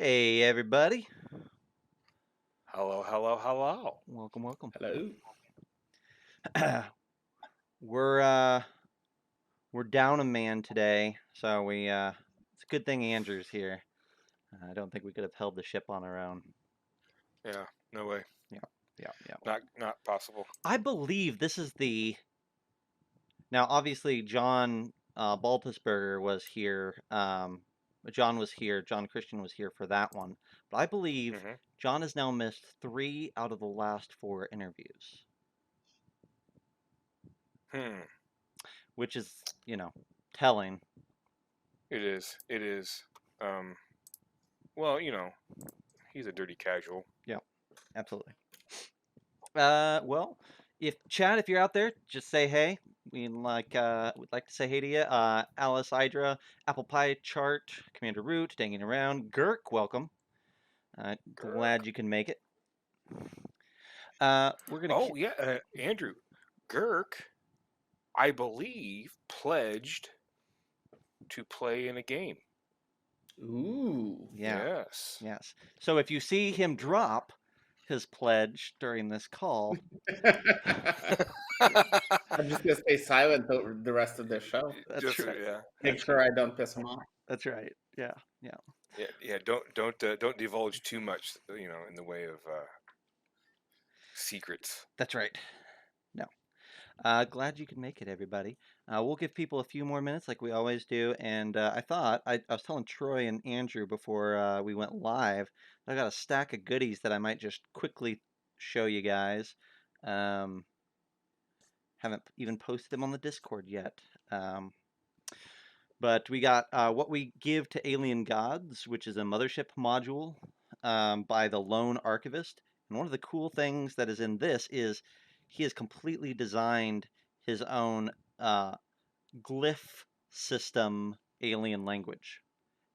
Hey everybody. Hello, hello, hello. Welcome, welcome. Hello. We're uh we're down a man today, so it's a good thing Andrew's here. I don't think we could have held the ship on our own. Yeah, no way. Yeah, yeah, yeah. Not possible. I believe this is the now obviously John Baltusberger was here. John was here, John Christian was here for that one. But I believe hmm John has now missed 3 out of the last 4 interviews, Hmm. which is, telling. It is. It is. Um. Well, he's a dirty casual. Yeah, absolutely. Well, if Chad, if you're out there, just say hey. Would like to say hey to you. Alice Hydra, Apple Pie Chart, Commander Root, Danging Around, Girk, welcome. Glad Gurk. you can make it. We're gonna. Oh yeah, Andrew. Gurk, I believe, pledged to play in a game. Ooh. Yeah, Yes. yes. So if you see him drop his pledge during this call, I'm just gonna stay silent the rest of the show. that's Just right. yeah, Make sure I don't piss him off. That's right. Yeah, yeah. yeah. Don't divulge too much. In the way of secrets. That's right. No. Glad you could make it, everybody. We'll give people a few more minutes like we always do. And I was telling Troy and Andrew before we went live, I got a stack of goodies that I might just quickly show you guys. Um, haven't even posted them on the Discord yet. But we got What We Give to Alien Gods, which is a mothership module by the Lone Archivist. And one of the cool things that is in this is he has completely designed his own glyph system alien language.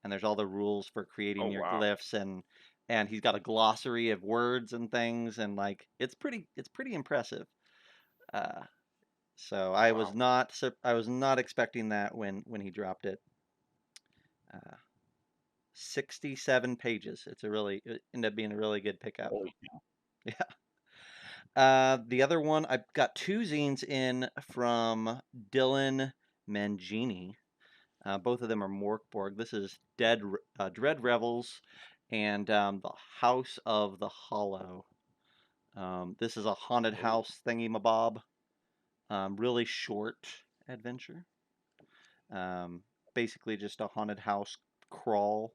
And there's all the rules for creating Oh your wow. glyphs, and he's got a glossary of words and things, and like it's pretty impressive. Uh, so Wow. I was not expecting that when he dropped it. Uh, 67 pages. It ended up being a really good pickup. Holy Yeah. The other one, I've got 2 zines in from Dylan Mangini. Both of them are Morkborg. This is Dread Revels and The House of the Hollow. This is a haunted Oh, house thingy-mabob. Really short adventure. Basically just a haunted house crawl.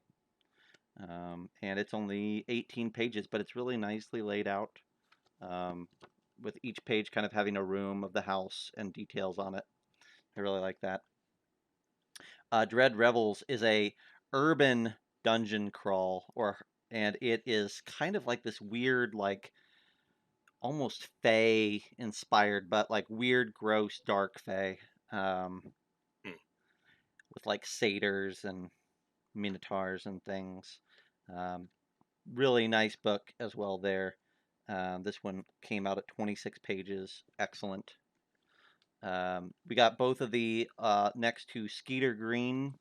And it's only 18 pages, but it's really nicely laid out, with each page kind of having a room of the house and details on it. I really like that. Dread Revels is a urban dungeon crawl, and it is kind of like this weird, like almost fae inspired, but like weird, gross, dark fae, um, hmm. with like satyrs and minotaurs and things. Um, Really nice book as well there. This one came out at 26 pages. Excellent. We got both of the next to Skeeter Green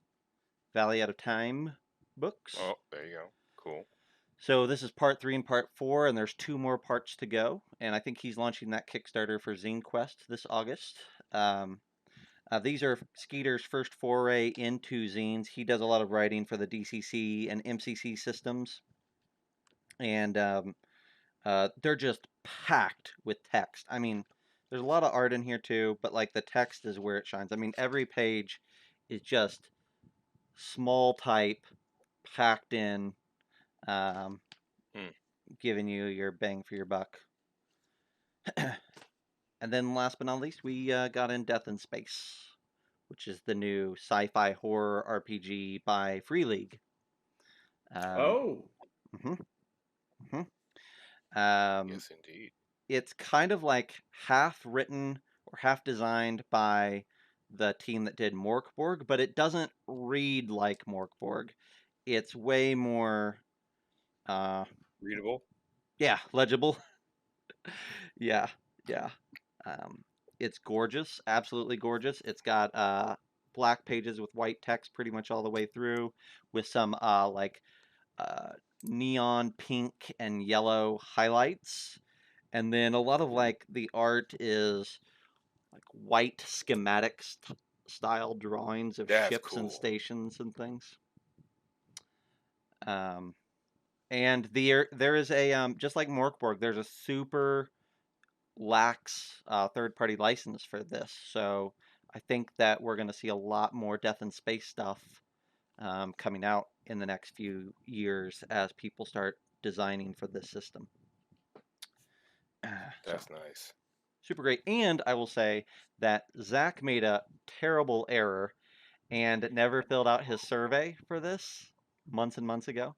Valley Out of Time books. Oh, there you go. Cool. So this is part 3 and part 4, and there's 2 more parts to go. And I think he's launching that Kickstarter for Zine Quest this August. These are Skeeter's first foray into zines. He does a lot of writing for the DCC and MCC systems, and they're just packed with text. I mean, there's a lot of art in here too, but like the text is where it shines. I mean, every page is just small type, packed in, um, Hmm. giving you your bang for your buck. And then last but not least, we got in Death in Space, which is the new sci-fi horror RPG by Free League. Oh. Mhm, mhm. Um, Yes, indeed. it's kind of like half written or half designed by the team that did Morkborg, but it doesn't read like Morkborg. It's way more, uh, Readable. yeah, legible. Yeah, yeah. Um, it's gorgeous, absolutely gorgeous. It's got black pages with white text pretty much all the way through, with some like neon pink and yellow highlights, and then a lot of like the art is like white schematics style drawings of That's ships and cool. stations and things. And there is a just like Morkborg, there's a super lax third-party license for this, so I think that we're going to see a lot more Death in Space stuff coming out in the next few years as people start designing for this system. So That's nice. super great. And I will say that Zach made a terrible error and never filled out his survey for this months and months ago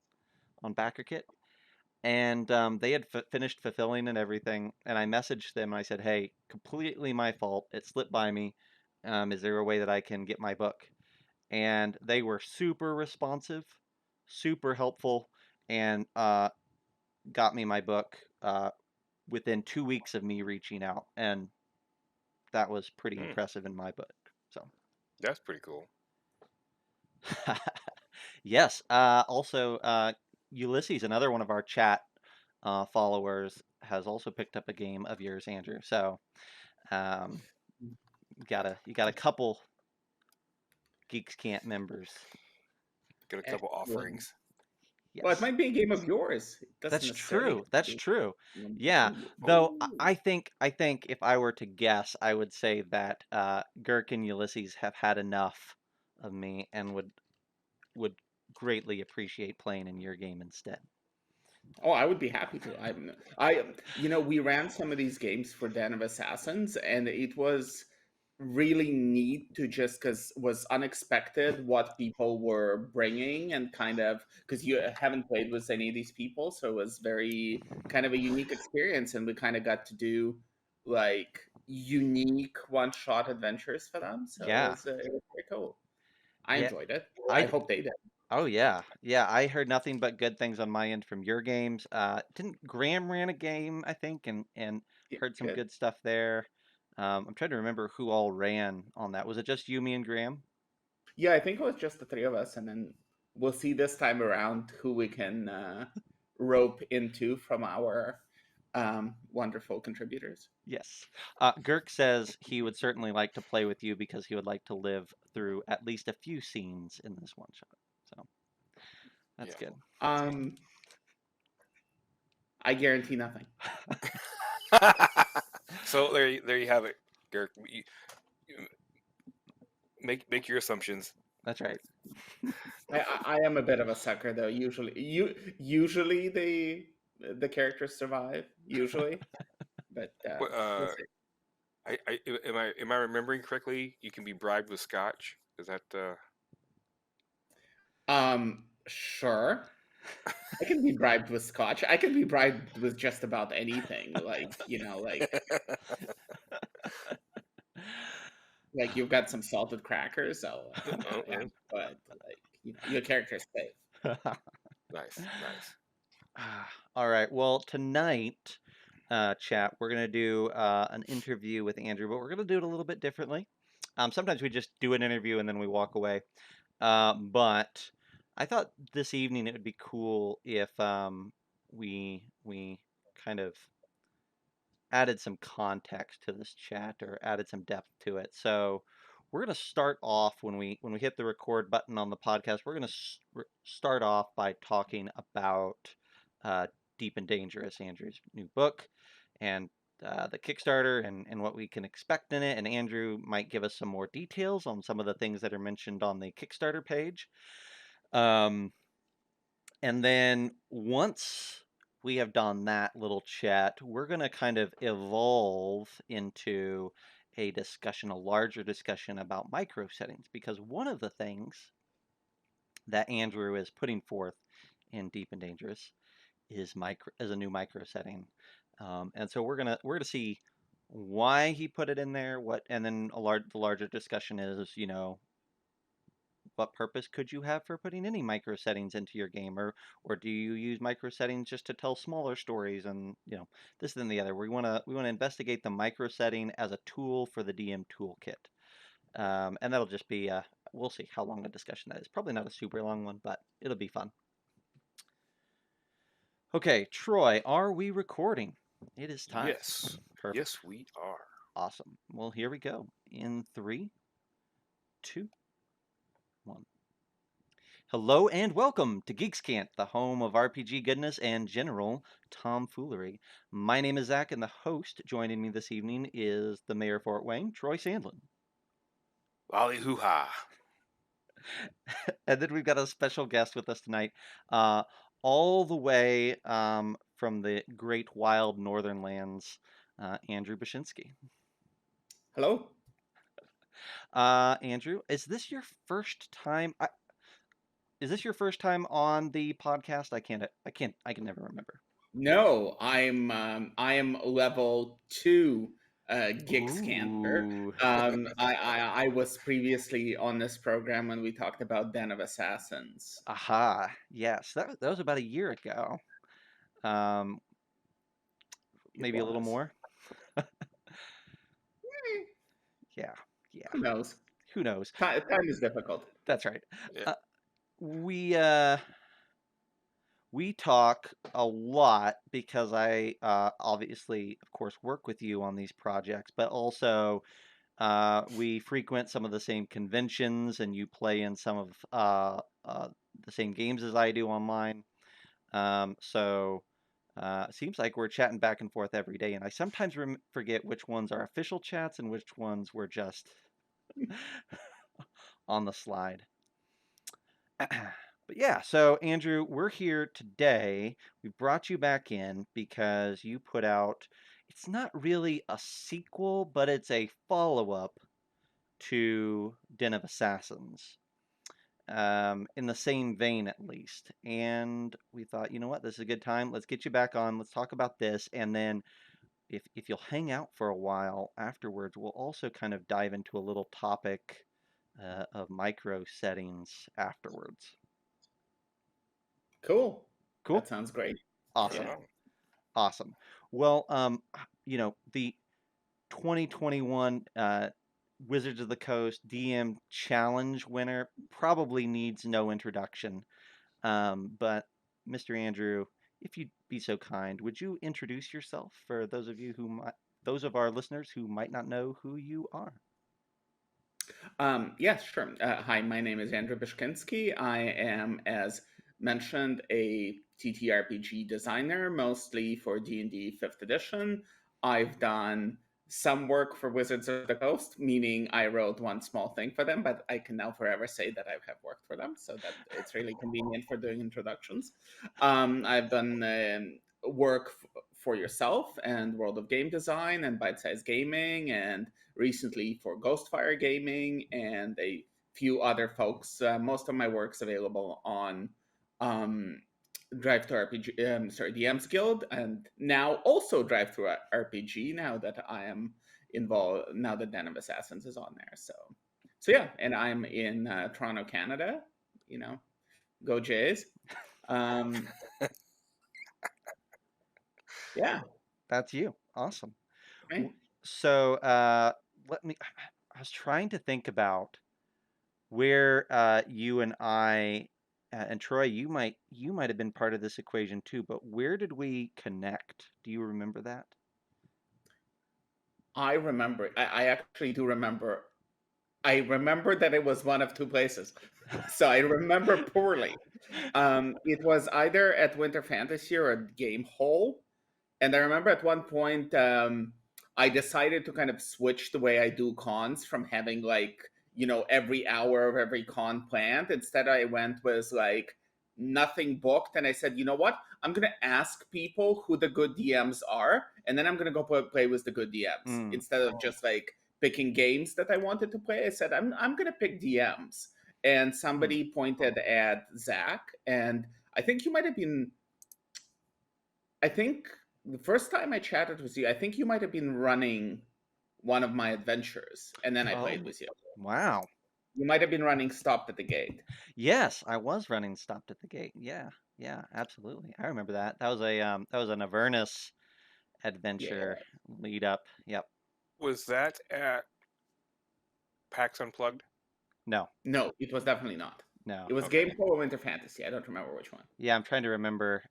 on BackerKit. And they had finished fulfilling and everything. And I messaged them and I said, hey, completely my fault. It slipped by me. Is there a way that I can get my book? And they were super responsive, super helpful, and got me my book within 2 weeks of me reaching out. And that was pretty impressive in my book. So That's pretty cool. yes. Also, Ulysses, another one of our chat followers, has also picked up a game of yours, Andrew. So you got a couple Geeks Can't members. Got a couple offerings. Yes. Well, it might be a game of yours. It doesn't That's necessarily true. have to That's be true. one of Yeah. you. Though Oh. I think if I were to guess, I would say that Girk and Ulysses have had enough of me and would greatly appreciate playing in your game instead. Oh, I would be happy to. We ran some of these games for Den of Assassins, and it was really neat to just because was unexpected what people were bringing and kind of because you haven't played with any of these people, so it was very kind of a unique experience, and we kind of got to do like unique one-shot adventures for them. So Yeah. it was very cool. I Yeah. enjoyed it. I I hope they did. Oh yeah, yeah. I heard nothing but good things on my end from your games. Didn't Graham ran a game, I think, and Yeah, heard some good. good stuff there. I'm trying to remember who all ran on that. Was it just you, me, and Graham? Yeah, I think it was just the three of us, and then we'll see this time around who we can rope into from our wonderful contributors. Yes. Girk says he would certainly like to play with you because he would like to live through at least a few scenes in this one shot. So that's Yeah. good. I guarantee nothing. So there you have it, Girk. You make your assumptions. That's right. I am a bit of a sucker, though. Usually the characters survive. Usually, but we'll see. Am I remembering correctly? You can be bribed with scotch. Is that? Sure. I can be bribed with scotch. I can be bribed with just about anything. Like you've got some salted crackers, so yeah. But your character's safe. Nice. All right. Well, tonight, chat, we're gonna do an interview with Andrew, but we're gonna do it a little bit differently. Sometimes we just do an interview and then we walk away. But I thought this evening it would be cool if we kind of added some context to this chat or added some depth to it. So we're going to start off when we hit the record button on the podcast. We're going to start off by talking about Deep and Dangerous, Andrew's new book, and the Kickstarter and what we can expect in it. And Andrew might give us some more details on some of the things that are mentioned on the Kickstarter page. And then once we have done that little chat, we're going to kind of evolve into a discussion, a larger discussion about micro settings, because one of the things that Andrew is putting forth in Deep and Dangerous is a new micro setting. And so we're gonna see why he put it in there, and then the larger discussion is, what purpose could you have for putting any micro settings into your game, or do you use micro settings just to tell smaller stories, and this and the other. We want to investigate the micro setting as a tool for the DM toolkit, and that'll just be we'll see how long the discussion that is. Probably not a super long one, but it'll be fun. Okay, Troy, are we recording? It is time. Yes. Perfect. Yes, we are. Awesome. Well, here we go. In 3, 2, 1. Hello and welcome to Geekscant, the home of RPG goodness and general tomfoolery. My name is Zach, and the host joining me this evening is the mayor of Fort Wayne, Troy Sandlin. Lolly hoo ha. And then we've got a special guest with us tonight, uh, all the way from the great wild northern lands, Andrew Bishkinskyi. Hello. Andrew, is this your first time? Is this your first time on the podcast? I can never remember. No, I am level 2 Geekscanter. Ooh. I was previously on this program when we talked about Den of Assassins. Aha. Yes, that was about a year ago. Um, It maybe a little was. more. Eh, Yeah. Who knows? Who knows? Time is difficult. That's right. Yeah. We talk a lot because I obviously, of course, work with you on these projects, but also we frequent some of the same conventions, and you play in some of the same games as I do online. So it seems like we're chatting back and forth every day, and I sometimes forget which ones are official chats and which ones were just on the slide. But yeah, so Andrew, we're here today. We brought you back in because you put out, it's not really a sequel, but it's a follow-up to Den of Assassins, in the same vein at least. And we thought, you know what, this is a good time. Let's get you back on. Let's talk about this. And then if you'll hang out for a while afterwards, we'll also kind of dive into a little topic of micro settings afterwards. Cool. Cool? That sounds great. Awesome. Yeah. Awesome. Well, the 2021 Wizards of the Coast DM Challenge winner probably needs no introduction. But Mr. Andrew, if you'd be so kind, would you introduce yourself for those of our listeners who might not know who you are? Yes, sure. Hi, my name is Andrew Bishkinskyi. I am, as mentioned, a TTRPG designer, mostly for D&D 5th edition. I've done some work for Wizards of the Coast, meaning I wrote one small thing for them, but I can now forever say that I have worked for them, so that it's really convenient for doing introductions. I've done work for yourself and World of Game Design and Bite Size Gaming, and recently for Ghostfire Gaming and a few other folks. Most of my work's available on Drive to RPG, DM's Guild, and now also Drive to RPG. Now that I am involved, now that Den of Assassins is on there, so yeah, and I'm in Toronto, Canada. You know, go Jays. Yeah. That's you. Awesome. Right. So let me. I was trying to think about where you and I and Troy, you might have been part of this equation too. But where did we connect? Do you remember that? I remember. I actually do remember. I remember that it was one of two places, so I remember poorly. It was either at Winter Fantasy or at Game Hole, and I remember at one point I decided to kind of switch the way I do cons from having like every hour of every con planned. Instead, I went with like nothing booked, and I said, you know what? I'm gonna ask people who the good DMs are, and then I'm gonna go play with the good DMs instead of just like picking games that I wanted to play. I said, I'm gonna pick DMs, and somebody pointed at Zach, and I think you might have been. I think the first time I chatted with you, I think you might have been running one of my adventures, and then I played with you. Wow. You might have been running Stopped at the Gate. Yes, I was running Stopped at the Gate. Yeah, absolutely. I remember that. That was an Avernus adventure lead up. Yep. Was that at PAX Unplugged? No. No, it was definitely not. No. It was Okay. Game Hole or Winter Fantasy. I don't remember which one. Yeah, I'm trying to remember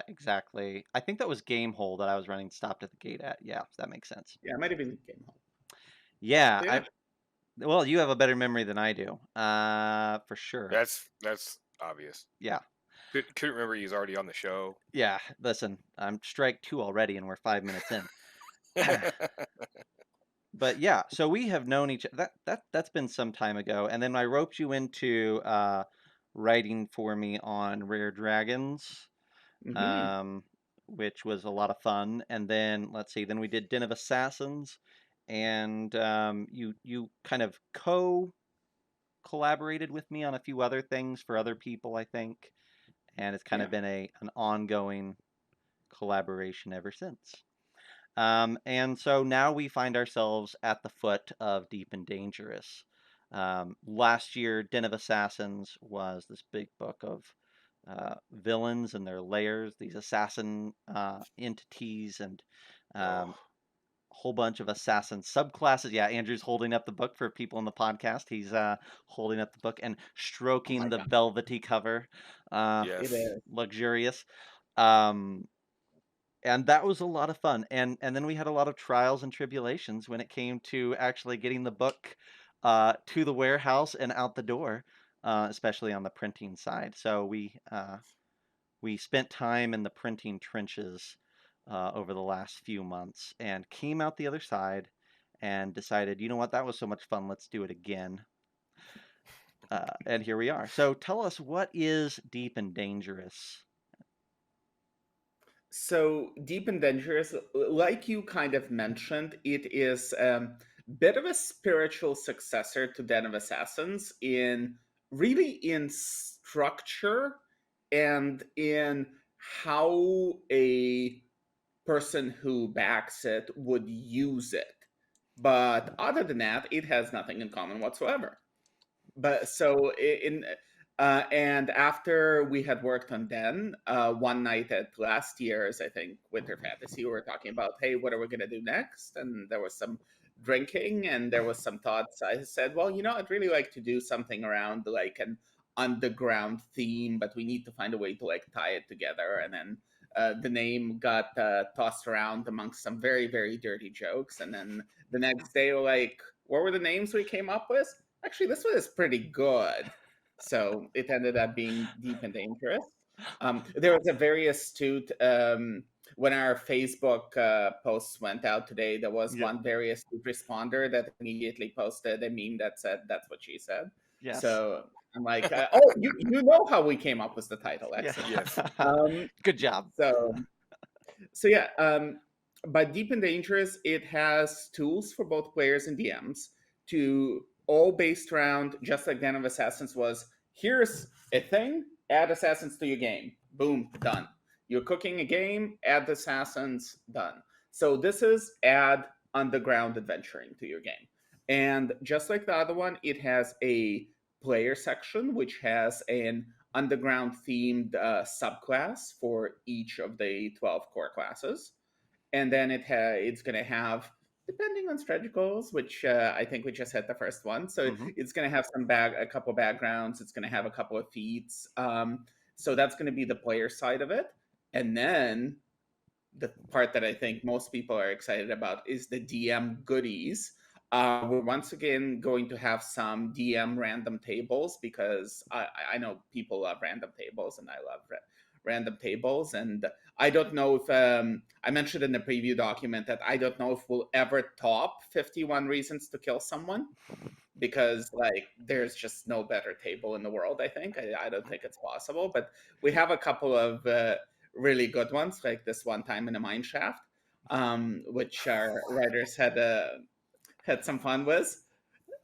exactly. I think that was Game Hole that I was running stopped at the gate at. Yeah, that makes sense. Yeah, it might have been Game Hole. Yeah, So, yeah. well, you have a better memory than I do, for sure. That's obvious. Yeah, Couldn't remember he was already on the show. yeah. Listen, I'm strike 2 already, and we're 5 minutes in. But yeah, so we have known that's been some time ago, and then I roped you into writing for me on Rare Dragons, Mm-hmm. um, which was a lot of fun. And then let's see, then we did Den of Assassins, and you kind of collaborated with me on a few other things for other people, I think, and it's kind Yeah. of been an ongoing collaboration ever since. And so now we find ourselves at the foot of Deep and Dangerous. Last year, Den of Assassins was this big book of villains and their layers, these assassin entities, and Oh, a whole bunch of assassin subclasses. Yeah, Andrew's holding up the book for people in the podcast. He's holding up the book and Oh my stroking the God. velvety cover. It yes. is. Luxurious. Um, and that was a lot of fun. And then we had a lot of trials and tribulations when it came to actually getting the book to the warehouse and out the door, especially on the printing side. So we spent time in the printing trenches over the last few months and came out the other side and decided, you know what, that was so much fun. Let's do it again. And here we are. So tell us, what is Deep and Dangerous? So Deep and Dangerous, like you kind of mentioned, it is a bit of a spiritual successor to Den of Assassins in really in structure and in how a person who backs it would use it. But other than that, it has nothing in common whatsoever. But so in and after we had worked on Den, one night at last year's, I think, Winter Fantasy, we were talking about, hey, what are we going to do next? And there was some drinking and there was some thoughts. I said, well, I'd really like to do something around like an underground theme, but we need to find a way to like tie it together. And then the name got tossed around amongst some very, very dirty jokes. And then the next day, like, what were the names we came up with? Actually, this one is pretty good. So it ended up being Deep and Dangerous. There was a very astute, when our Facebook posts went out today, there was Yep. one very astute responder that immediately posted a meme that said, that's what she said. Yes. So I'm like, oh, you know how we came up with the title. Yeah. Excellent. Yes. Good job. So yeah, but Deep and Dangerous, it has tools for both players and DMs to all based around, just like Den of Assassins was, here's a thing, add assassins to your game. Boom, done. You're cooking a game, add assassins, done. So this is add underground adventuring to your game. And just like the other one, it has a player section, which has an underground themed subclass for each of the 12 core classes. And then it's going to have, depending on stretch goals, which I think we just hit the first one. So it's going to have a couple backgrounds. It's going to have a couple of feats. So that's going to be the player side of it. And then the part that I think most people are excited about is the DM goodies. We're once again going to have some DM random tables because I know people love random tables and I love random tables. And I don't know if I mentioned in the preview document that I don't know if we'll ever top 51 reasons to kill someone because like there's just no better table in the world. I don't think it's possible, but we have a couple of really good ones, like this one time in a mine shaft, which our writers had some fun with.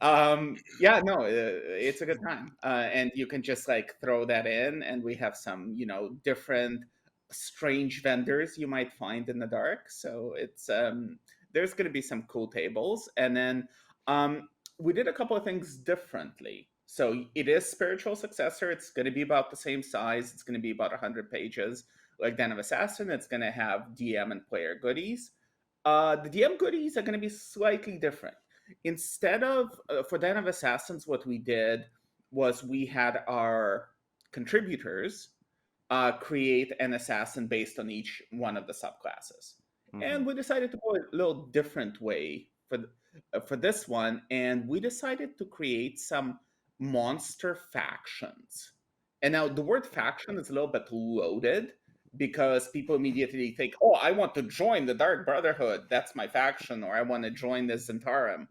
Yeah, no, it's a good time, and you can just like throw that in, and we have some different strange vendors you might find in the dark. So it's there's going to be some cool tables, and then we did a couple of things differently. So it is spiritual successor. It's going to be about the same size. It's going to be about 100 pages. Like Den of Assassin, it's going to have DM and player goodies. The DM goodies are going to be slightly different. Instead of, for Den of Assassins, what we did, was we had our contributors create an assassin based on each one of the subclasses. And we decided to go a little different way for this one, and we decided to create some monster factions. And now the word faction is a little bit loaded because people immediately think, "Oh, I want to join the Dark Brotherhood. That's my faction," or "I want to join the Zentarum."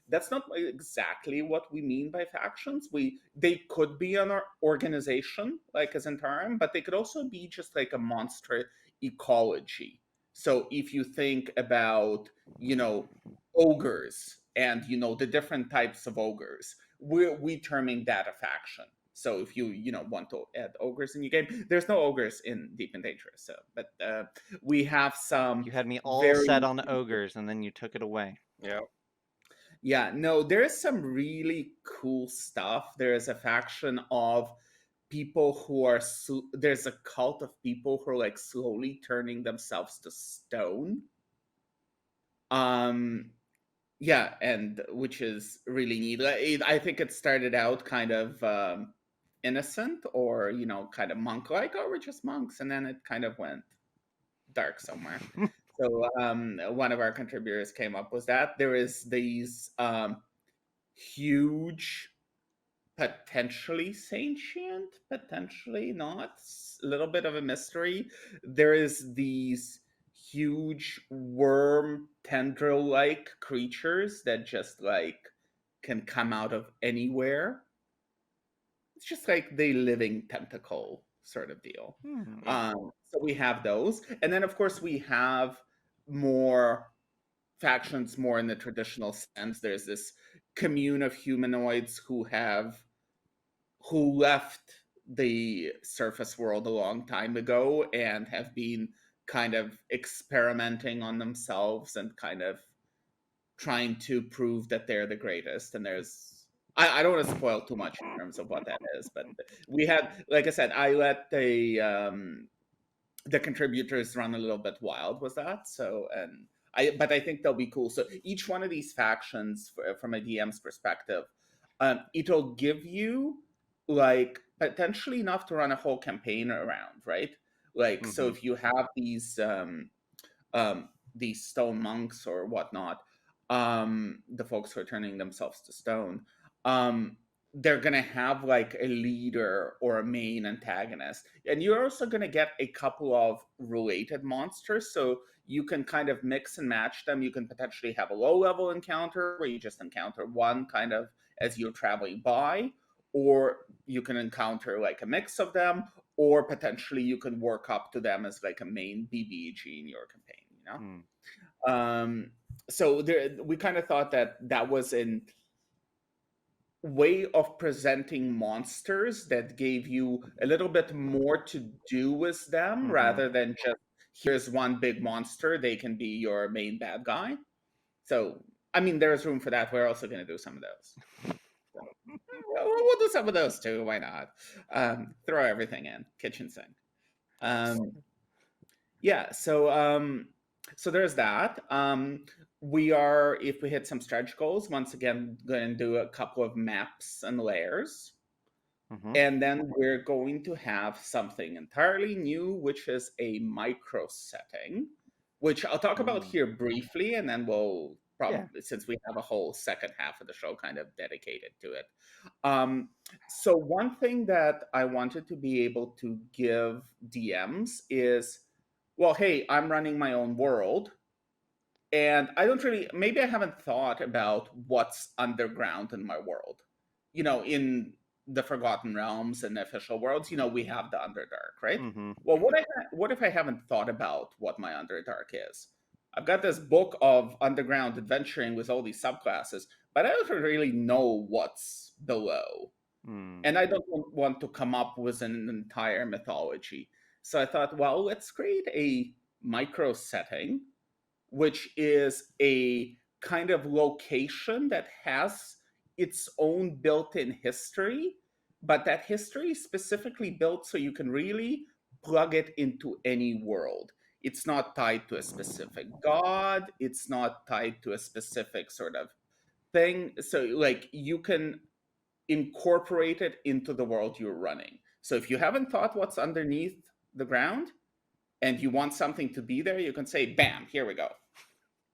That's not exactly what we mean by factions. They could be an organization like a Zentarum, but they could also be just like a monster ecology. So if you think about, ogres and the different types of ogres, we terming that a faction. So if you want to add ogres in your game, there's no ogres in Deep and Dangerous. So, but we have some. You had me all very set on ogres, and then you took it away. Yeah. Yeah, no, there is some really cool stuff. There is a faction of people who are there's a cult of people who are like slowly turning themselves to stone. Yeah, and which is really neat. I think it started out kind of innocent or kind of monk-like. Oh, we're just monks, and then it kind of went dark somewhere. So one of our contributors came up with that. There is these huge, potentially sentient, potentially not, a little bit of a mystery. There is these huge worm tendril like creatures that just like can come out of anywhere. It's just like the living tentacle sort of deal. So we have those, and then of course we have more factions more in the traditional sense. There's this commune of humanoids who left the surface world a long time ago and have been kind of experimenting on themselves and kind of trying to prove that they're the greatest. And I don't want to spoil too much in terms of what that is, but we had, like I said, I let the contributors run a little bit wild with that. So, but I think they'll be cool. So each one of these factions, from a DM's perspective, it'll give you like potentially enough to run a whole campaign around, right? Like, so if you have these stone monks or whatnot, the folks who are turning themselves to stone, they're gonna have like a leader or a main antagonist, and you're also gonna get a couple of related monsters, so you can kind of mix and match them. You can potentially have a low level encounter where you just encounter one kind of as you're traveling by, or you can encounter like a mix of them, or potentially you can work up to them as like a main BBG in your campaign, so we kind of thought that was an way of presenting monsters that gave you a little bit more to do with them rather than just here's one big monster, they can be your main bad guy. So I mean, there's room for that. We're also going to do some of those. So, we'll do some of those too. Why not? Throw everything in kitchen sink. Yeah. So there's that. We are, if we hit some stretch goals, once again, going to do a couple of maps and layers. And then we're going to have something entirely new, which is a micro setting, which I'll talk about here briefly, and then we'll probably, since we have a whole second half of the show kind of dedicated to it. So one thing that I wanted to be able to give DMs is, well, hey, I'm running my own world, and I don't really, maybe I haven't thought about what's underground in my world. In the Forgotten Realms and the official worlds, we have the Underdark, right? Well, what if I haven't thought about what my Underdark is? I've got this book of underground adventuring with all these subclasses, but I don't really know what's below. And I don't want to come up with an entire mythology. So I thought, well, let's create a micro setting, which is a kind of location that has its own built-in history, but that history is specifically built so you can really plug it into any world. It's not tied to a specific god. It's not tied to a specific sort of thing. So like you can incorporate it into the world you're running. So if you haven't thought what's underneath the ground and you want something to be there, you can say, bam, here we go.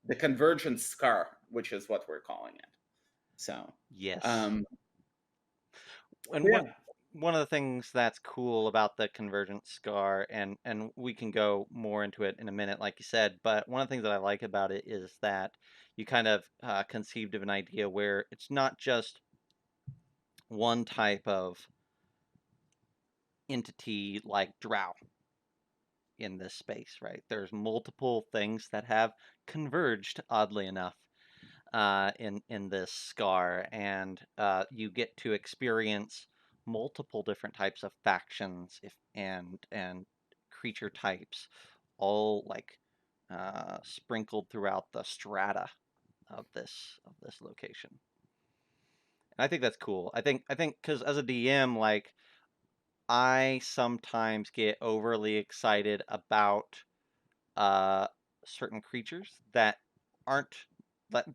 The convergence scar, which is what we're calling it. So, Yes. um, And yeah. one of the things that's cool about the convergent scar, and we can go more into it in a minute, like you said, but one of the things that I like about it is that you kind of conceived of an idea where it's not just one type of entity like drow in this space, right? There's multiple things that have converged, oddly enough, in this scar, and you get to experience multiple different types of factions and creature types, all like sprinkled throughout the strata of this location. And I think that's cool. I think because as a DM, like I sometimes get overly excited about uh, certain creatures that aren't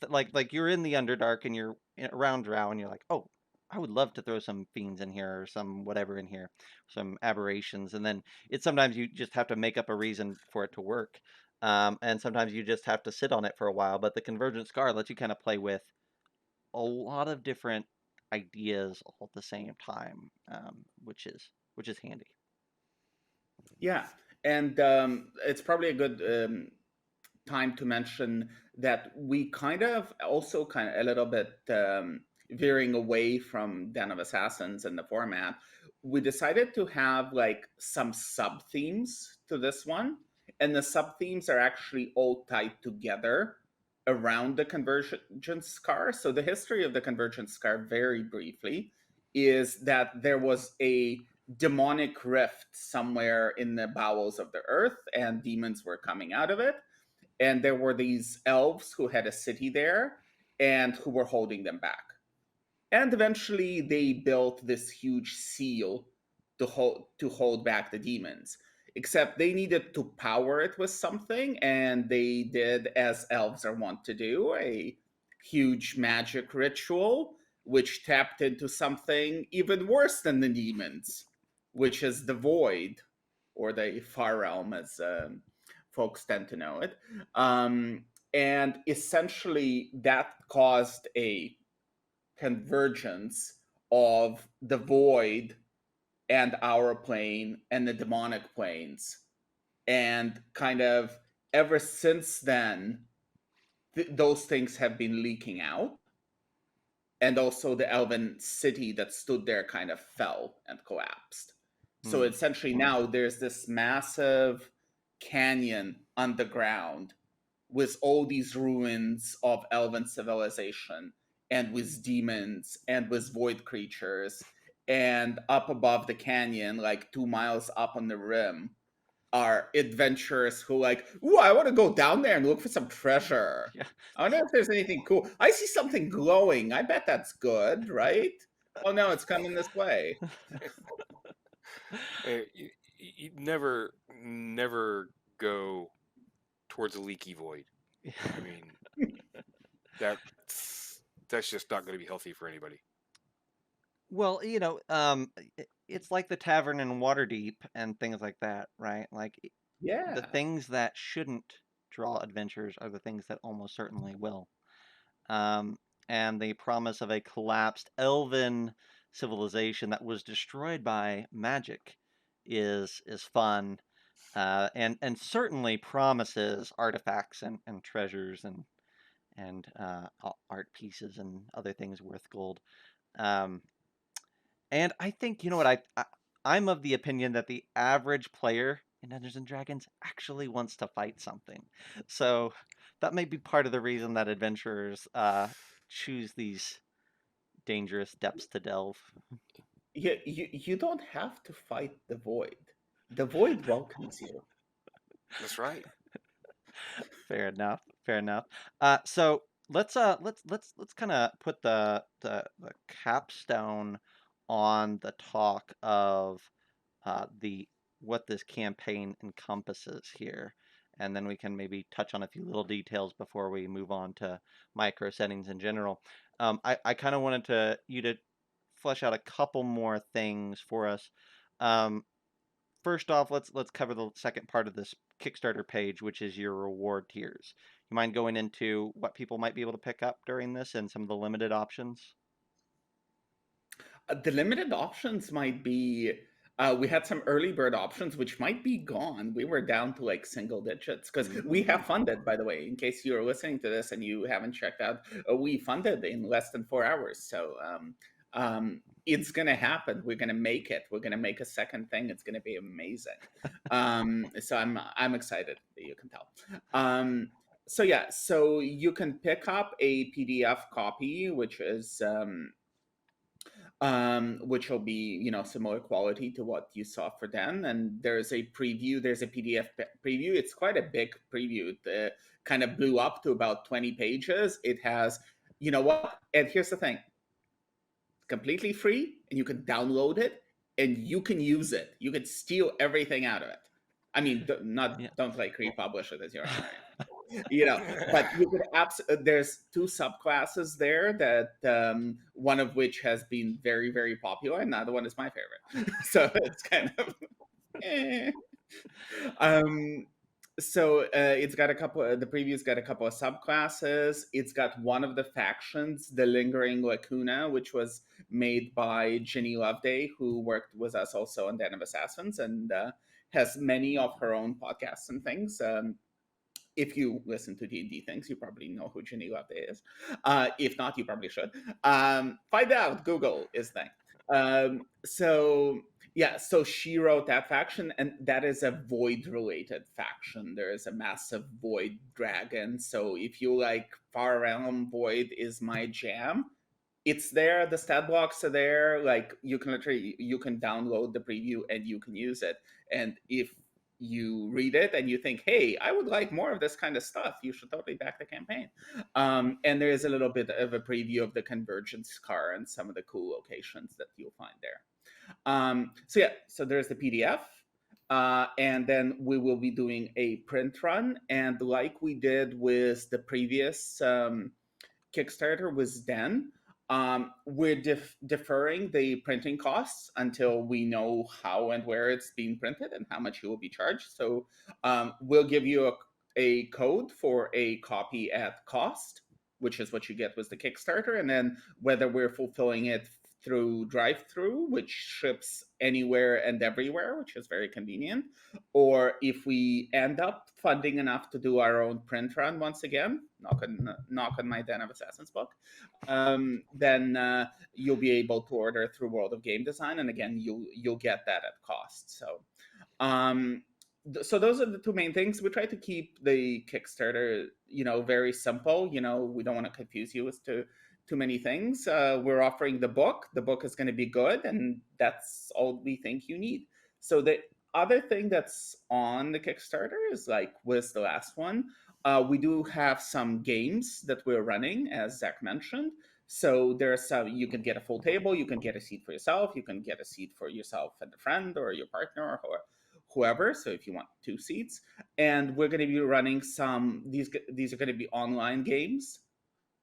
like you're in the Underdark and you're around Drow and you're like, oh, I would love to throw some fiends in here or some whatever in here, some aberrations, and then it's sometimes you just have to make up a reason for it to work, and sometimes you just have to sit on it for a while. But the Convergent Scar lets you kind of play with a lot of different ideas all at the same time, which is handy. Yeah. And it's probably a good time to mention that we kind of also kind of a little bit veering away from Den of Assassins and the format. We decided to have like some sub themes to this one, and the sub themes are actually all tied together around the convergence scar. So the history of the convergence scar, very briefly, is that there was a demonic rift somewhere in the bowels of the earth, and demons were coming out of it, and there were these elves who had a city there and who were holding them back. And eventually they built this huge seal to hold back the demons. Except they needed to power it with something, and they did, as elves are wont to do, a huge magic ritual which tapped into something even worse than the demons, which is the void, or the far realm, as folks tend to know it. And essentially, that caused a convergence of the void and our plane and the demonic planes. And kind of ever since then, those things have been leaking out. And also, the elven city that stood there kind of fell and collapsed. So Hmm. essentially, now there's this massive canyon underground with all these ruins of elven civilization, and with demons and with void creatures. And up above the canyon, like 2 miles up on the rim, are adventurers who like, ooh, I want to go down there and look for some treasure. Yeah. I wonder if there's anything cool. I see something glowing. I bet that's good, right? Oh no, it's coming this way. You never go towards a leaky void. I mean, that's just not going to be healthy for anybody. Well, it's like the tavern in Waterdeep and things like that, right? Like the Yeah. things that shouldn't draw adventures are the things that almost certainly will. Um, and the promise of a collapsed elven civilization that was destroyed by magic is fun, and certainly promises artifacts and treasures and art pieces and other things worth gold. Um, and I think, you know what, I'm of the opinion that the average player in Dungeons and Dragons actually wants to fight something. So that may be part of the reason that adventurers choose these dangerous depths to delve. You don't have to fight the void. The void welcomes you. That's right. Fair enough. Fair enough. So let's kind of put the capstone on the talk of the what this campaign encompasses here, and then we can maybe touch on a few little details before we move on to micro settings in general. I kind of wanted you to flesh out a couple more things for us. First off, let's cover the second part of this Kickstarter page, which is your reward tiers. You mind going into what people might be able to pick up during this and some of the limited options? The limited options might be we had some early bird options which might be gone. We were down to like single digits because we have funded, by the way, in case you're listening to this and you haven't checked out, we funded in less than 4 hours. So it's gonna happen. We're gonna make it. We're gonna make a second thing. It's gonna be amazing. So I'm excited. You can tell. So yeah, so you can pick up a PDF copy, which will be, you know, similar quality to what you saw for Dan. And there's a preview. There's a PDF preview. It's quite a big preview. It kind of blew up to about 20 pages. It has, you know what? And here's the thing: completely free, and you can download it, and you can use it. You can steal everything out of it. I mean, don't like republish it as your own. You know, but you could there's two subclasses there that one of which has been very, very popular, and the other one is my favorite. So it's kind of so it's got a couple the preview's got a couple of subclasses. It's got one of the factions, the Lingering Lacuna, which was made by Ginny Loveday, who worked with us also on Den of Assassins, and has many of her own podcasts and things. If you listen to D&D things, you probably know who Ginny Loveday is. If not, you probably should. Find out. Google is thing. So yeah, so she wrote that faction, and that is a Void-related faction. There is a massive Void dragon. So if you like Far Realm, Void is my jam. It's there. The stat blocks are there. Like you can download the preview and you can use it. And if you read it and you think, hey, I would like more of this kind of stuff, you should totally back the campaign. And there is a little bit of a preview of the Convergence car and some of the cool locations that you'll find there. So yeah, so there's the PDF. And then we will be doing a print run. And like we did with the previous Kickstarter with Den, we're deferring the printing costs until we know how and where it's being printed and how much you will be charged. So we'll give you a code for a copy at cost, which is what you get with the Kickstarter. And then whether we're fulfilling it through drive-through, which ships anywhere and everywhere, which is very convenient, or if we end up funding enough to do our own print run once again, knock on my Den of Assassins book, then you'll be able to order through World of Game Design, and again, you'll get that at cost. So those are the two main things. We try to keep the Kickstarter, very simple. We don't want to confuse you as to too many things. We're offering the book. The book is going to be good, and that's all we think you need. So the other thing that's on the Kickstarter is, like with the last one, we do have some games that we're running, as Zach mentioned. So there's you can get a full table, you can get a seat for yourself, you can get a seat for yourself and a friend or your partner or whoever. So if you want 2 seats, and we're going to be running these are going to be online games,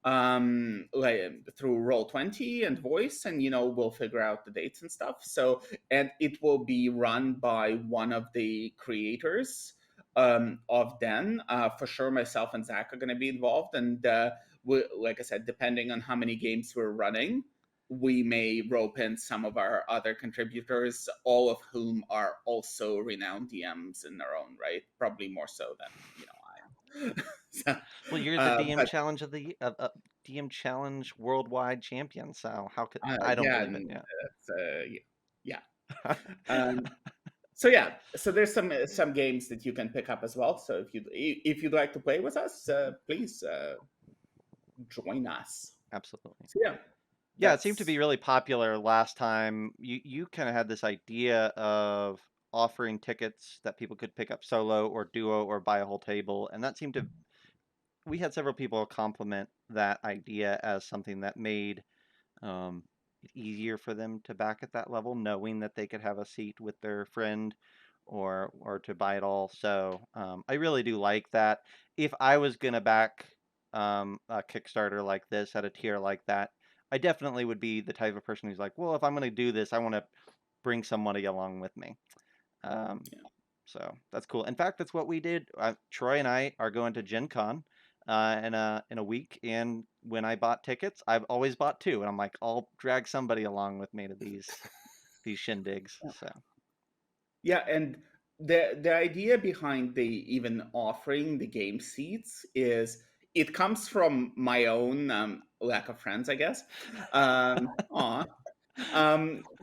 like through Roll20 and Voice, and we'll figure out the dates and stuff. So, and it will be run by one of the creators of Den. For sure, myself and Zach are going to be involved, and like I said, depending on how many games we're running, we may rope in some of our other contributors, all of whom are also renowned DMs in their own right, probably more so than I am. So, well, you're the DM challenge of the DM challenge worldwide champion, so how could I don't believe it? Yeah. So yeah, so there's some games that you can pick up as well. So if you'd like to play with us, please join us. Absolutely. So yeah, it seemed to be really popular last time. You kind of had this idea of offering tickets that people could pick up solo or duo or buy a whole table, and that seemed to. We had several people compliment that idea as something that made it easier for them to back at that level, knowing that they could have a seat with their friend or to buy it all. So I really do like that. If I was gonna back a Kickstarter like this at a tier like that, I definitely would be the type of person who's like, well, if I'm going to do this, I want to bring somebody along with me. Um, Yeah. so that's cool. In fact, that's what we did. Troy and I are going to Gen Con in a week, and when I bought tickets, I've always bought two, and I'm like, I'll drag somebody along with me to these shindigs. So Yeah, and the idea behind the even offering the game seats is it comes from my own lack of friends, I guess. Aw.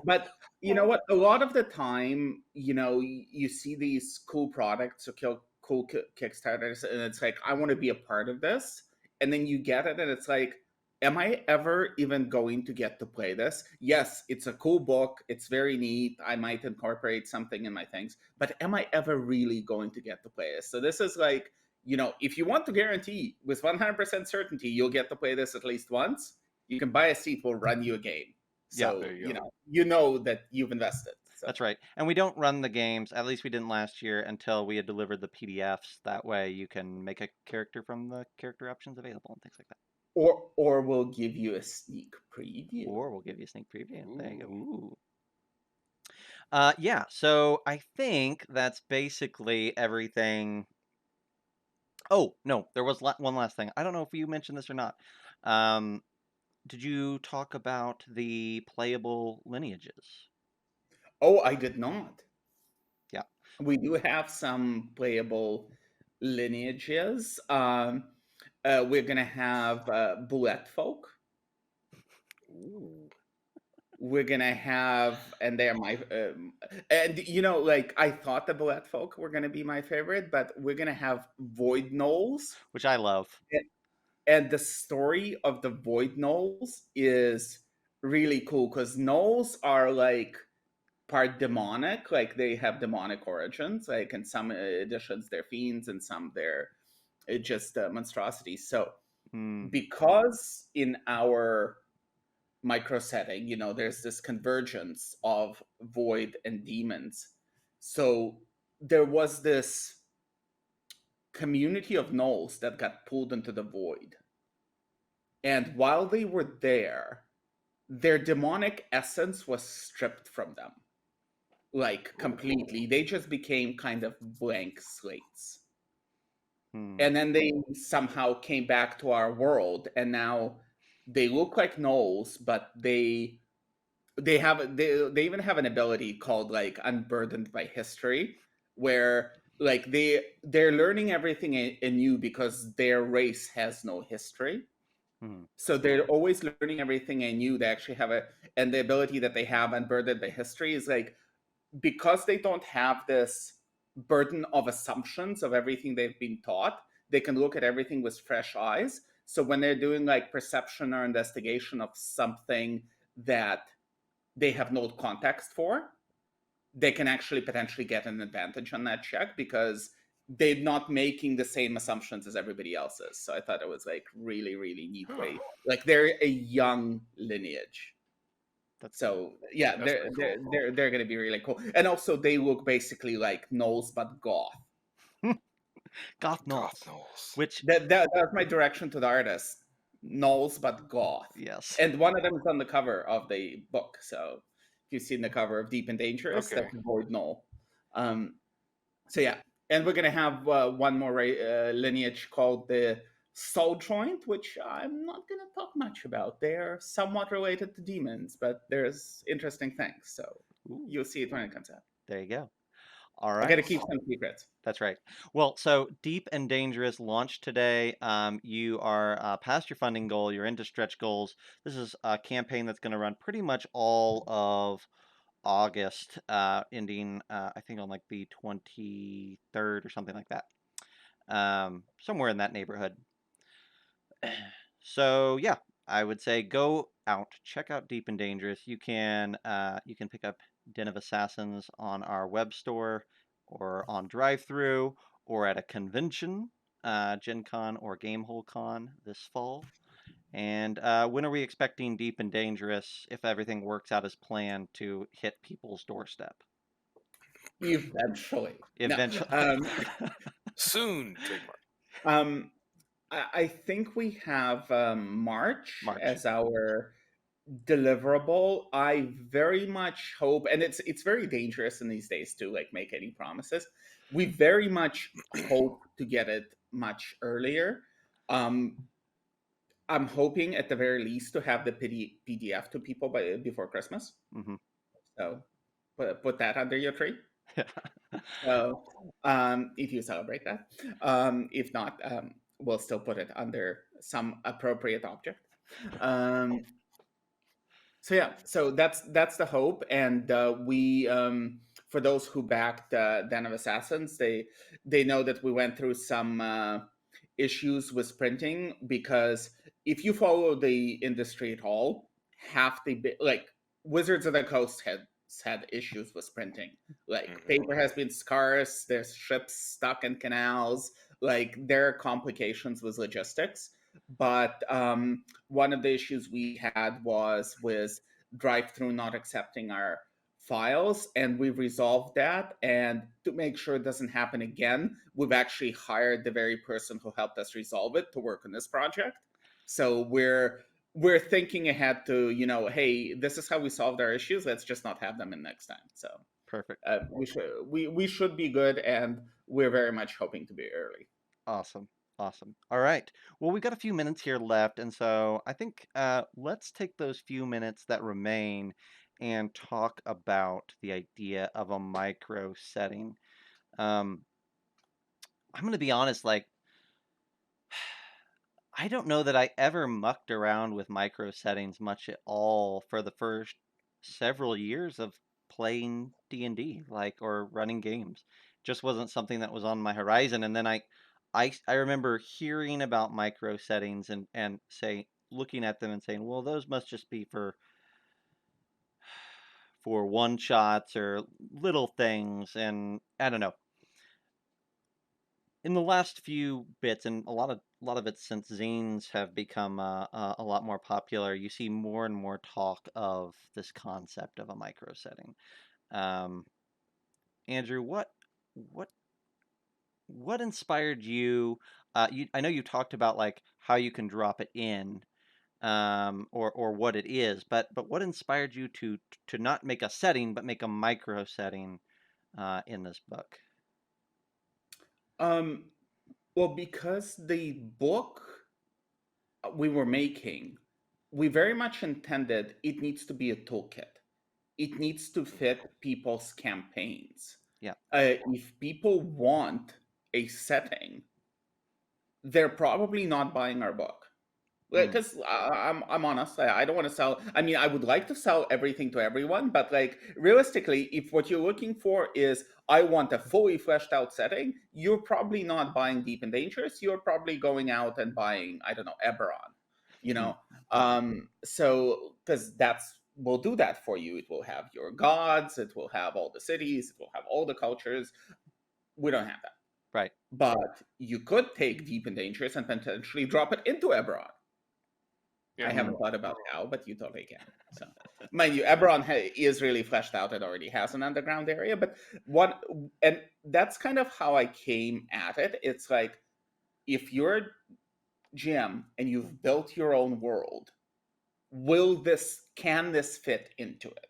But you know what? A lot of the time, you see these cool products or cool Kickstarters, and it's like, I want to be a part of this. And then you get it, and it's like, am I ever even going to get to play this? Yes, it's a cool book. It's very neat. I might incorporate something in my things, but am I ever really going to get to play this? So this is like, if you want to guarantee with 100% certainty you'll get to play this at least once, you can buy a seat, we'll run you a game. yeah, So There you go. you know that you've invested. So. that's right. And we don't run the games, at least we didn't last year, until we had delivered the PDFs. That way you can make a character from the character options available and things like that. Or we'll give you a sneak preview. Or we'll give you a sneak preview. There you go. Ooh. Ooh. Yeah, so I think that's basically everything. Oh, no, there was one last thing. I don't know if you mentioned this or not. Did you talk about the playable lineages? Oh, I did not. Yeah. We do have some playable lineages. We're gonna have Bullet Folk. Ooh. We're gonna have, and they're my, and like I thought the Bullet Folk were gonna be my favorite, but we're gonna have Void Knolls. Which I love. And the story of the Void Knolls is really cool because Knolls are like part demonic, like they have demonic origins. Like in some editions, they're fiends, and some they're just monstrosities. So because in our micro setting, there's this convergence of void and demons. So there was this community of gnolls that got pulled into the void. And while they were there, their demonic essence was stripped from them. Like completely. They just became kind of blank slates. And then they somehow came back to our world, and now they look like gnolls, but they even have an ability called like Unburdened by History, where like they're learning everything anew because their race has no history. So they're always learning everything anew. They actually have and the ability that they have Unburdened by History is like, because they don't have this burden of assumptions of everything they've been taught, they can look at everything with fresh eyes. So when they're doing like perception or investigation of something that they have no context for, they can actually potentially get an advantage on that check because they're not making the same assumptions as everybody else is. So I thought it was like really, really neat way. Like they're a young lineage. So yeah, they're going to be really cool. And also they look basically like gnolls but goth. Goth Knolls. Which that's my direction to the artist. Gnolls but goth. Yes. And one of them is on the cover of the book. So if you've seen the cover of Deep and Dangerous, that's Void Knoll. So yeah, and we're gonna have one more lineage called the Soul Joint, which I'm not gonna talk much about. They're somewhat related to demons, but there's interesting things. So you'll see it when it comes out. There you go. All right. I gotta keep some secrets. That's right. Well, so Deep and Dangerous launched today. You are past your funding goal. You're into stretch goals. This is a campaign that's going to run pretty much all of August, ending I think on like the 23rd or something like that. Somewhere in that neighborhood. So yeah, I would say go out, check out Deep and Dangerous. You can pick up Den of Assassins on our web store, or on drive-through, or at a convention, Gen Con or Gamehole Con this fall. And when are we expecting Deep and Dangerous, if everything works out as planned, to hit people's doorstep? Eventually. Eventually. Soon, trademark. I think we have March as our deliverable. I very much hope, and it's very dangerous in these days to like make any promises. We very much hope to get it much earlier. Um, I'm hoping at the very least to have the PDF to people by before Christmas. Mm-hmm. So put that under your tree. So if you celebrate that, if not, we'll still put it under some appropriate object. Um, so yeah, so that's the hope, and we for those who backed Den of Assassins, they know that we went through some issues with printing, because if you follow the industry at all, half the like Wizards of the Coast had issues with printing. Like paper has been scarce, there's ships stuck in canals, like there are complications with logistics. But one of the issues we had was with drive-through not accepting our files, and we've resolved that. And to make sure it doesn't happen again, we've actually hired the very person who helped us resolve it to work on this project. So we're thinking ahead to, hey, this is how we solved our issues, let's just not have them in next time. So Perfect. we should be good, and we're very much hoping to be early. Awesome. Awesome. All right. Well, we've got a few minutes here left, and so I think let's take those few minutes that remain and talk about the idea of a micro setting. Um, I'm going to be honest, like, I don't know that I ever mucked around with micro settings much at all for the first several years of playing D&D, like, or running games. Just wasn't something that was on my horizon. And then I remember hearing about micro settings and looking at them and saying, well, those must just be for one shots or little things. And I don't know. In the last few bits, and a lot of it since zines have become a lot more popular, you see more and more talk of this concept of a micro setting. Um, Andrew, what what inspired you? I know you talked about like how you can drop it in, or what it is, but what inspired you to not make a setting but make a micro setting in this book? Um, well, because the book we were making, we very much intended it needs to be a toolkit. It needs to fit people's campaigns. Yeah. If people want a setting, they're probably not buying our book. Mm, Because I'm honest, I don't want to sell. I mean, I would like to sell everything to everyone, but like realistically, if what you're looking for is I want a fully fleshed out setting, you're probably not buying Deep and Dangerous. You're probably going out and buying, I don't know, Eberron. You mm, know, so because that's will do that for you. It will have your gods. It will have all the cities. It will have all the cultures. We don't have that. right. But you could take Deep and Dangerous and potentially drop it into Eberron. Yeah. I haven't thought about how, but you totally can. So, mind you, Eberron is really fleshed out. It already has an underground area, but and that's kind of how I came at it. It's like if you're a GM and you've built your own world, can this fit into it?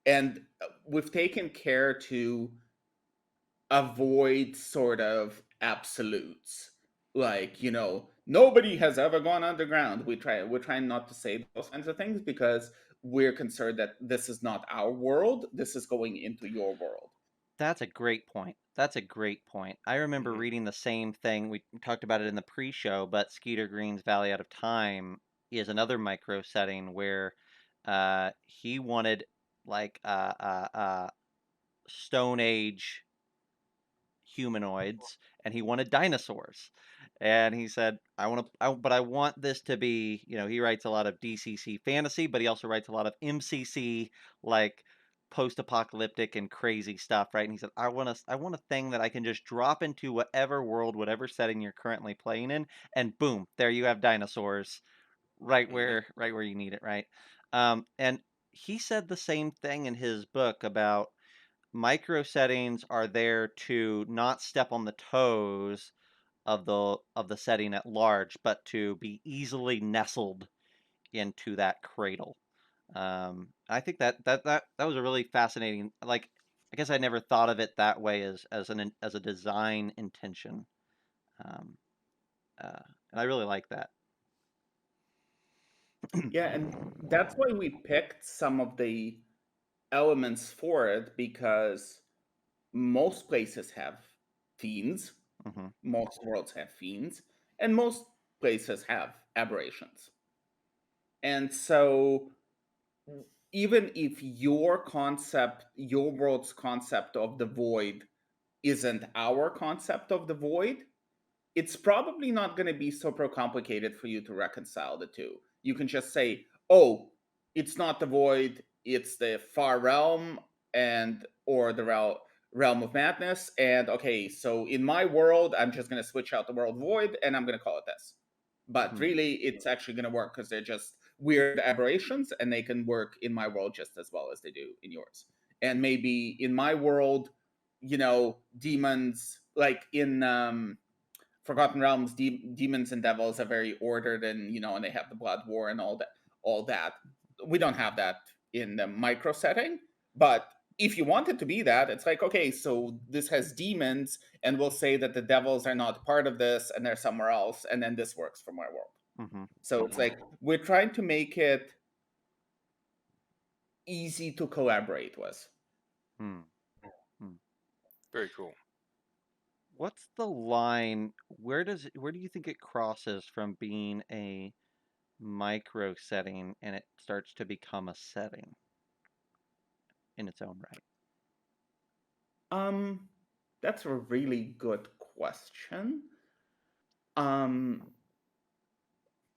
And we've taken care to avoid sort of absolutes, like, nobody has ever gone underground. We're trying not to say those kinds of things, because we're concerned that this is not our world, this is going into your world. That's a great point. That's a great point. I remember Mhm. reading the same thing. We talked about it in the pre-show, but Skeeter Green's Valley Out of Time is another micro setting where he wanted like Stone Age humanoids and he wanted dinosaurs. And he said, but I want this to be, he writes a lot of DCC fantasy, but he also writes a lot of MCC, like post-apocalyptic and crazy stuff, right? And he said, I want a thing that I can just drop into whatever world, whatever setting you're currently playing in, and boom, there you have dinosaurs Mhm. right where you need it, right? And he said the same thing in his book about micro settings are there to not step on the toes of the setting at large, but to be easily nestled into that cradle. I think that was a really fascinating. Like, I guess I never thought of it that way as a design intention, um, and I really like that. Yeah, and that's why we picked some of the elements for it, because most places have fiends, Hmm. most worlds have fiends, and most places have aberrations. And so even if your world's concept of the void isn't our concept of the void, it's probably not going to be super complicated for you to reconcile the two. You can just say, "Oh, it's not the void; it's the far realm, and or the realm of madness." And okay, so in my world, I'm just going to switch out the world void, and I'm going to call it this. But really, it's actually going to work because they're just weird aberrations, and they can work in my world just as well as they do in yours. And maybe in my world, demons like in Forgotten Realms, demons and devils are very ordered, and and they have the blood war and all that. All that we don't have that in the micro setting, but if you want it to be that, it's like, okay, so this has demons, and we'll say that the devils are not part of this, and they're somewhere else, and then this works for my world. Hmm. So it's like we're trying to make it easy to collaborate with. Hmm. Hmm. Very cool. What's the line? Where do you think it crosses from being a micro setting and it starts to become a setting in its own right? Um, that's a really good question. Um,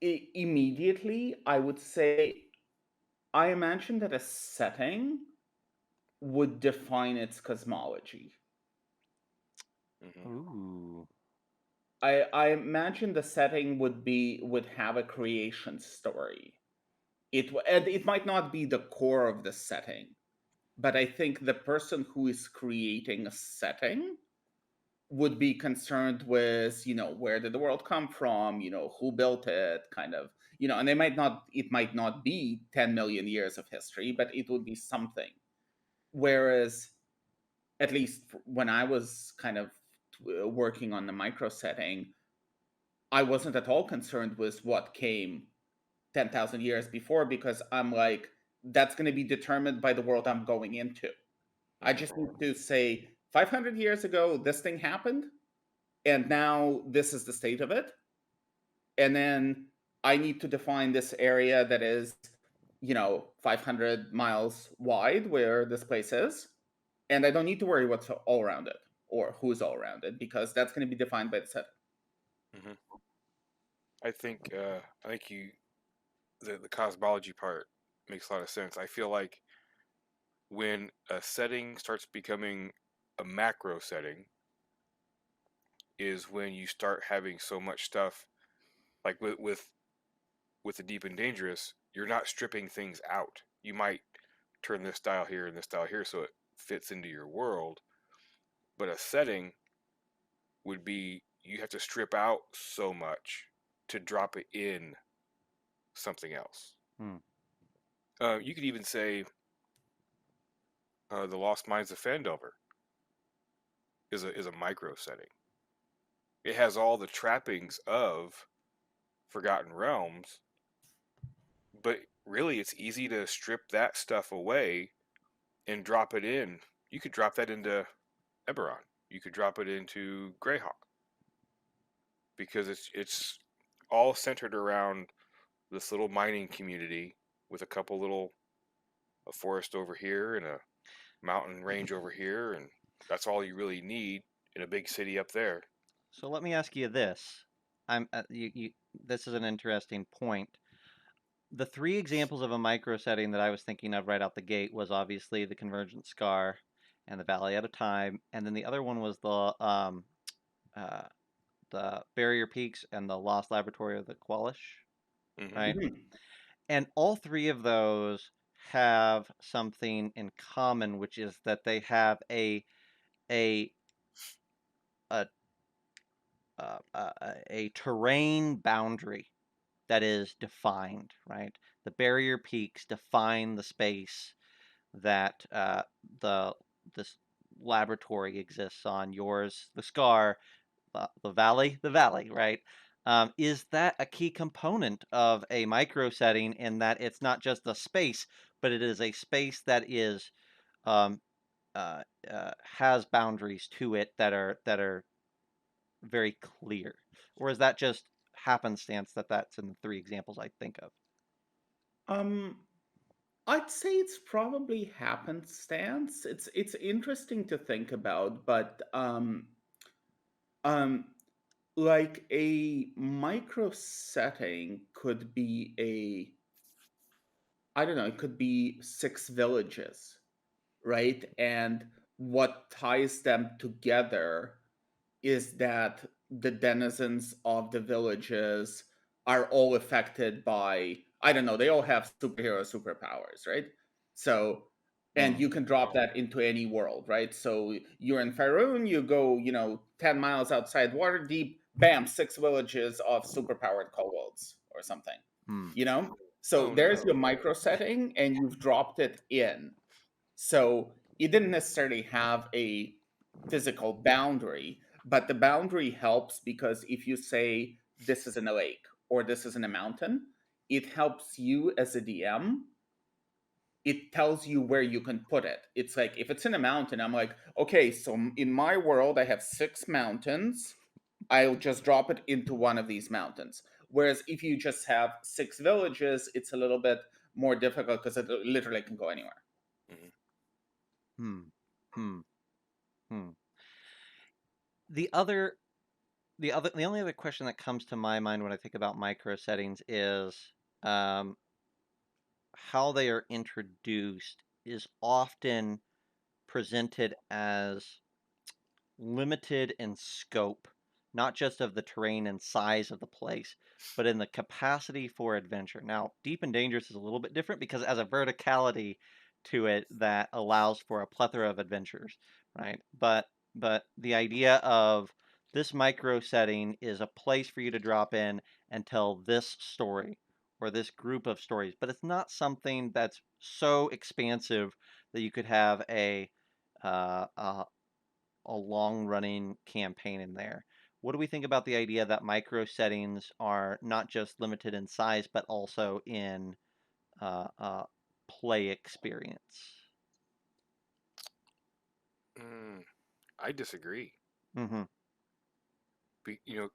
immediately, I would say I imagine that a setting would define its cosmology. Hmm. Ooh. I imagine the setting would have a creation story. And it might not be the core of the setting, but I think the person who is creating a setting would be concerned with, where did the world come from, who built it, kind of, and it might not be 10 million years of history, but it would be something. Whereas, at least when I was kind of working on the micro setting, I wasn't at all concerned with what came 10,000 years before, because I'm like, that's going to be determined by the world I'm going into. I Hmm. just need to say 500 years ago, this thing happened, and now this is the state of it. And then I need to define this area that is, 500 miles wide where this place is. And I don't need to worry what's all around it or who's all around it, because that's going to be defined by the setting. Hmm. I think the cosmology part makes a lot of sense. I feel like when a setting starts becoming a macro setting is when you start having so much stuff, like with the deep and dangerous, you're not stripping things out. You might turn this style here and this style here so it fits into your world, but a setting would be you have to strip out so much to drop it in something else. Hmm. You could even say the Lost Mines of Phandelver is a micro setting. It has all the trappings of Forgotten Realms, but really it's easy to strip that stuff away and drop it in. You could drop that into Eberron. You could drop it into Greyhawk because it's all centered around this little mining community with a couple little a forest over here and a mountain range over here, and that's all you really need in a big city up there. So let me ask you this. This is an interesting point. The three examples of a micro setting that I was thinking of right out the gate was obviously the Convergent Scar and the Valley Out of Time, and then the other one was uh, the Barrier Peaks and the Lost Laboratory of the Quellish, Hmm. right? Mhm. And all three of those have something in common, which is that they have a a a terrain boundary that is defined, right? the barrier peaks define the space that this laboratory exists on. Yours, the scar, the valley, right? Is that a key component of a micro setting in that it's not just a space, but it is a space that is um, has boundaries to it that are very clear, or is that just happenstance that that's in the three examples I think of? Um, I'd say it's probably happenstance. It's interesting to think about, but um, like a micro setting could be I don't know, it could be 6 villages, right? And what ties them together is that the denizens of the villages are all affected by, I don't know, they all have superhero superpowers, right? So, and Hmm. you can drop that into any world, right? So you're in Faerun, you go, 10 miles outside Waterdeep, bam, 6 villages of superpowered kobolds or something, Hmm. you know? So Oh there's no. your micro setting, and you've dropped it in. So it didn't necessarily have a physical boundary, but the boundary helps because if you say this is in a lake or this is in a mountain, it helps you as a DM. It tells you where you can put it. It's like if it's in a mountain, I'm like, okay, so in my world, I have 6 mountains. I'll just drop it into one of these mountains. Whereas if you just have 6 villages, it's a little bit more difficult because it literally can go anywhere. Mhm. Hmm. Hmm. Hmm. The other the only other question that comes to my mind when I think about micro settings is um, how they are introduced is often presented as limited in scope, not just of the terrain and size of the place, but in the capacity for adventure. Now, Deep and Dangerous is a little bit different because it has a verticality to it that allows for a plethora of adventures, right? But the idea of this micro setting is a place for you to drop in and tell this story or this group of stories, but it's not something that's so expansive that you could have a a long running campaign in there. What do we think about the idea that micro settings are not just limited in size, but also in uh, uh, play experience? Mm, I disagree. Hmm.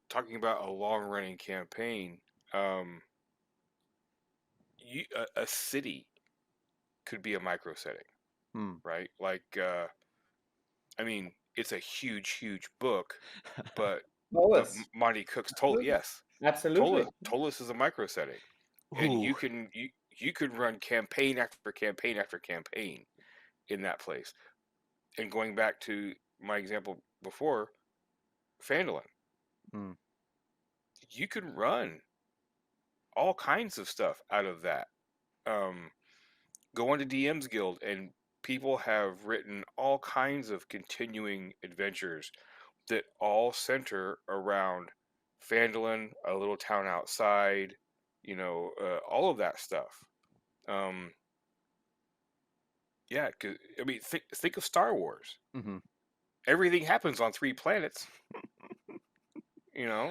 Talking about a long-running campaign, um, a city could be a micro setting, Hmm. right? Like, I mean, it's a huge, huge book, but Bolus. Monty Cook's Absolutely. yes, Absolutely. Tolus is a micro setting, and Ooh. you can run campaign after campaign after campaign in that place. And going back to my example before, Phandalin, Hmm. you can run all kinds of stuff out of that. Um, Go into DM's Guild, and people have written all kinds of continuing adventures that all center around Phandalin, a little town outside, all of that stuff. Um, yeah, 'cause, I mean, think of Star Wars. Hmm. Everything happens on 3 planets,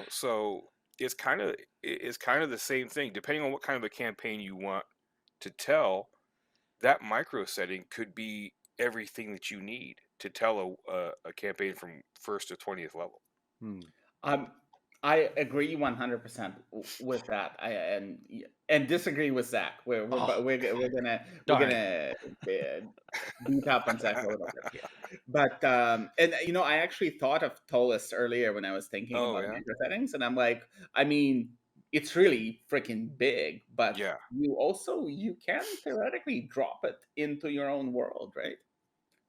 so it's kind of the same thing. Depending on what kind of a campaign you want to tell, that micro setting could be everything that you need to tell a campaign from first to 20th level. Hmm. Um, I agree 100% with that. And disagree with Zach. Oh, We're darn it. gonna beat up on Zach a little bit. But and I actually thought of Tolus earlier when I was thinking Oh about yeah, micro settings, and I'm like, I mean, it's really freaking big, but yeah. you can theoretically drop it into your own world, right?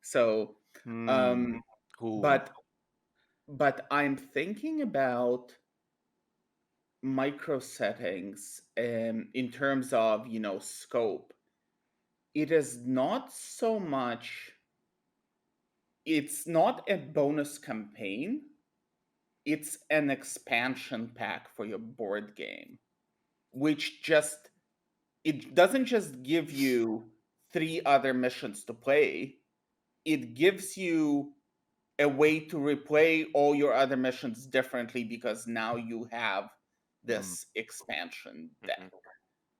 So, Hmm. um, Ooh. but I'm thinking about micro settings in terms of scope. It is not so much. It's not a bonus campaign. It's an expansion pack for your board game, which just it doesn't just give you 3 other missions to play, it gives you a way to replay all your other missions differently because now you have this expansion deck Mhm.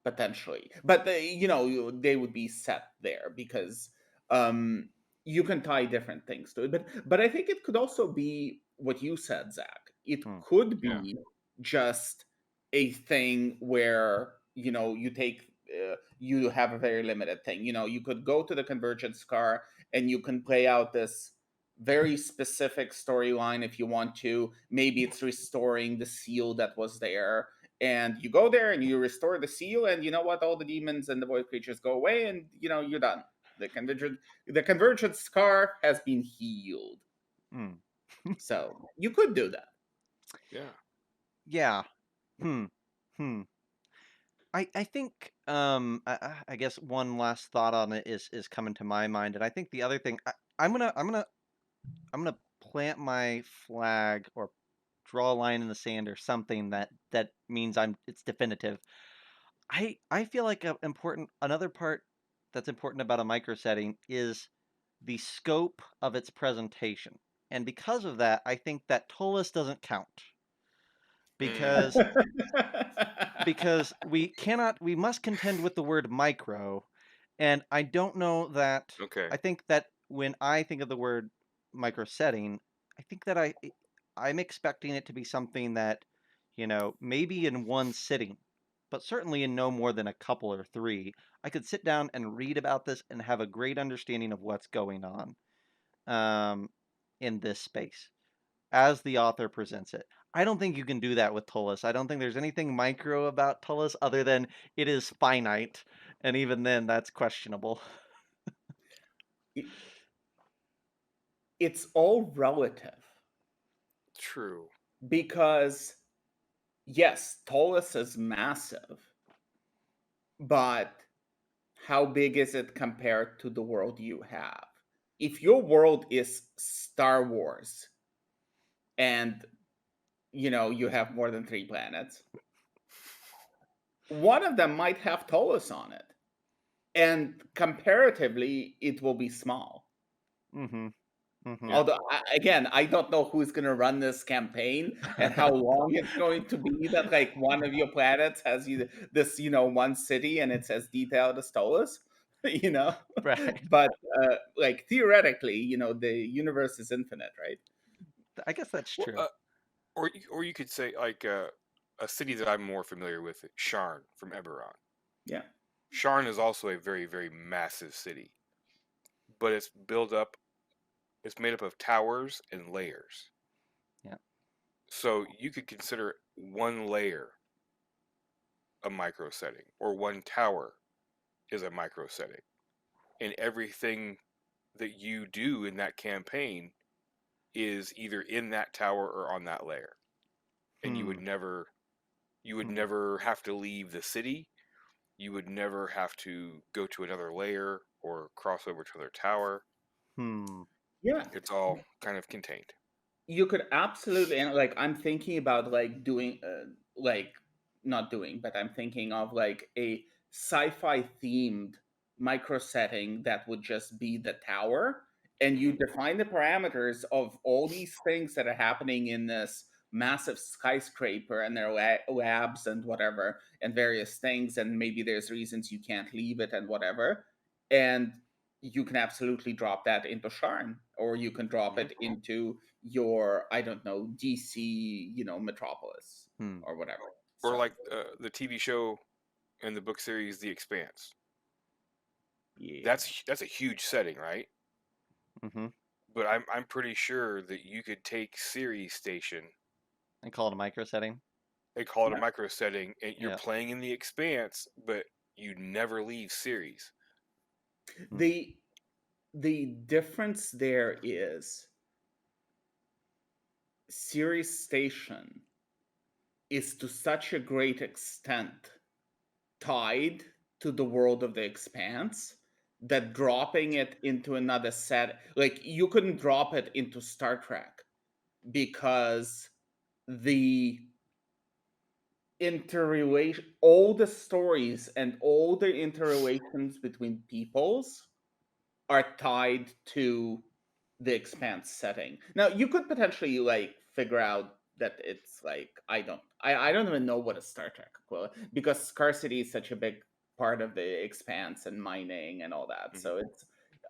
potentially. But they would be set there because um, you can tie different things to it. But I think it could also be what you said, Zach. It could Yeah. be just a thing where you have a very limited thing. You could go to the Convergence car and you can play out this very specific storyline if you want to. Maybe it's restoring the seal that was there, and you go there and you restore the seal, and you know what, all the demons and the void creatures go away, and you're done. The convergence scar has been healed. So you could do that. Yeah. Yeah. Hmm. I think I guess one last thought on it is coming to my mind, and I think the other thing I'm gonna plant my flag or draw a line in the sand or something that means it's definitive. I feel like another part that's important about a micro setting is the scope of its presentation. And because of that, I think that Tollus doesn't count. Because we must contend with the word micro, and I don't know that Okay. I think that when I think of the word micro setting, I think that I'm expecting it to be something that, maybe in one sitting, but certainly in no more than a couple or three, I could sit down and read about this and have a great understanding of what's going on um, in this space as the author presents it. I don't think you can do that with Tullus. I don't think there's anything micro about Tullus other than it is finite, and even then, that's questionable. It's all relative True. because yes, Tolus is massive, but how big is it compared to the world you have? If your world is Star Wars and you have more than 3 planets, one of them might have Tolus on it, and comparatively it will be small. Mm-hmm. Mm-hmm. Yeah. Although again, I don't know who's going to run this campaign and how long it's going to be that like one of your planets has this one city and it says detailed as Tolus. Right. But like theoretically, the universe is infinite, right? I guess that's Well, true. or you could say like a city that I'm more familiar with, Sharn from Eberron. Yeah. Sharn is also a very, very massive city, but it's built up. It's made up of towers and layers. Yeah. So you could consider one layer a micro setting, or one tower is a micro setting, and everything that you do in that campaign is either in that tower or on that layer, and you would Hmm. never have to leave the city. You would never have to go to another layer or cross over to another tower. Hmm. Yeah. It's all kind of contained. You could absolutely, and like I'm thinking about like doing like not doing, but I'm thinking of like a sci-fi themed micro setting that would just be the tower, and you define the parameters of all these things that are happening in this massive skyscraper and their labs and whatever and various things, and maybe there's reasons you can't leave it and whatever, and you can absolutely drop that into Sharn, or you can drop Mhm. it into your, I don't know, DC, Metropolis Hmm. or whatever. Or So like the TV show and the book series The Expanse. yeah, That's a huge setting, right? Mm-hmm. But I'm pretty sure that you could take Series Station And call it a micro setting. and call it a yeah. micro setting, and you're Yeah. playing in The Expanse, but you never leave Series. Hmm. The difference there is Series Station is to such a great extent tied to the world of the Expanse that dropping it into another set, like you couldn't drop it into Star Trek because the interrelation, all the stories and all the interrelations between peoples are tied to the Expanse setting. Now you could potentially like figure out that it's like I don't even know what a Star Trek equivalent, because scarcity is such a big part of the Expanse and mining and all that. So it's,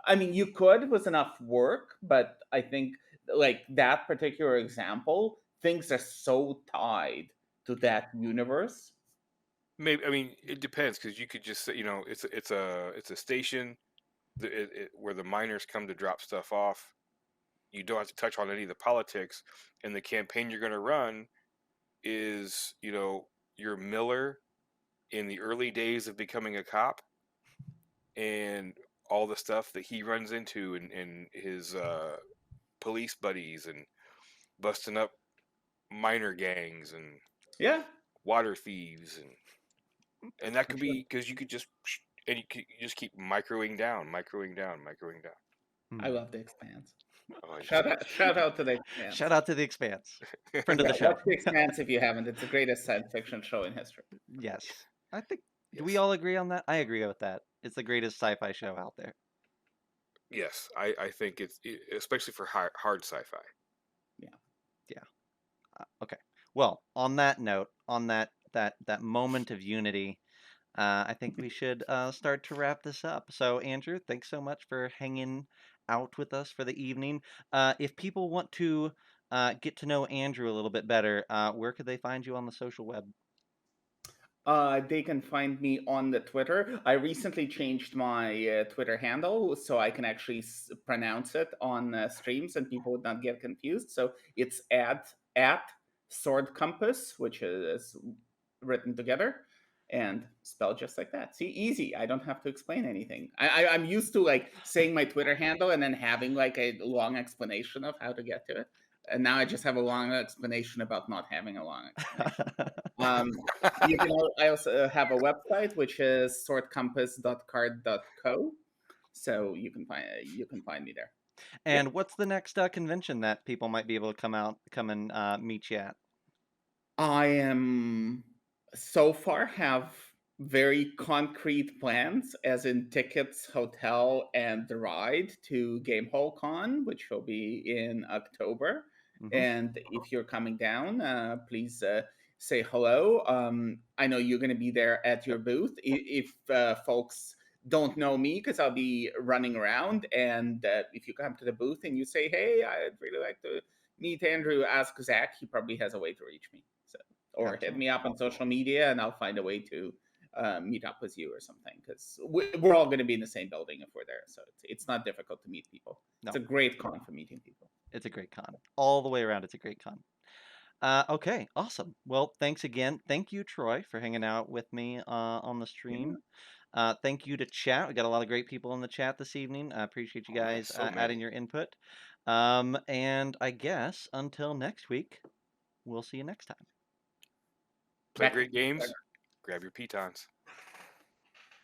I mean, you could with enough work, but I think like that particular example, things are so tied to that universe. Maybe, I mean, it depends, because you could just say, it's a station where the miners come to drop stuff off. You don't have to touch on any of the politics, and the campaign you're going to run is, your Miller in the early days of becoming a cop, and all the stuff that he runs into, and his police buddies, and busting up miner gangs and Yeah, water thieves, and that could be because you could just you just keep microing down, microing down, microing down. I love the Expanse. Oh, Shout out to the Expanse. Shout out to the Expanse, friend of Yeah, the show. watch The Expanse if you haven't. It's the greatest science fiction show in history. Yes, I think. Do Yes. we all agree on that? I agree with that. It's the greatest sci-fi show out there. Yes, I think especially for hard sci-fi. Okay. Well, on that note, on that moment of unity, I think we should start to wrap this up. So, Andrew, thanks so much for hanging out with us for the evening. If people want to get to know Andrew a little bit better, where could they find you on the social web? They can find me on the Twitter. I recently changed my Twitter handle so I can actually pronounce it on streams and people would not get confused. So it's at Sword Compass, which is written together and spelled just like that. See, easy. I don't have to explain anything. I'm used to like saying my Twitter handle and then having like a long explanation of how to get to it. And now I just have a long explanation about not having a long explanation. You can. I also have a website which is swordcompass.card.co, so you can find me there. And what's the next convention that people might be able to come and meet you at? I am so far have very concrete plans, as in tickets, hotel, and the ride to Gamehole Con, which will be in October. Mhm. And if you're coming down, please say hello. I know you're going to be there at your booth. If folks don't know me, because I'll be running around, and if you come to the booth and you say, "Hey, I'd really like to meet Andrew," ask Zach. He probably has a way to reach me. So, or hit Excellent. me up on social media, and I'll find a way to meet up with you or something. Because we're all going to be in the same building if we're there, so it's not difficult to meet people. No, It's a great con for meeting people. it's a great con. All the way around, it's a great con. Okay, awesome. Well, thanks again. Thank you, Troy, for hanging out with me on the stream. Thank you to chat. We got a lot of great people in the chat this evening. I appreciate you Oh, man, guys so many. adding your input. And I guess until next week, we'll see you next time. Play Back- great games. Grab your pitons.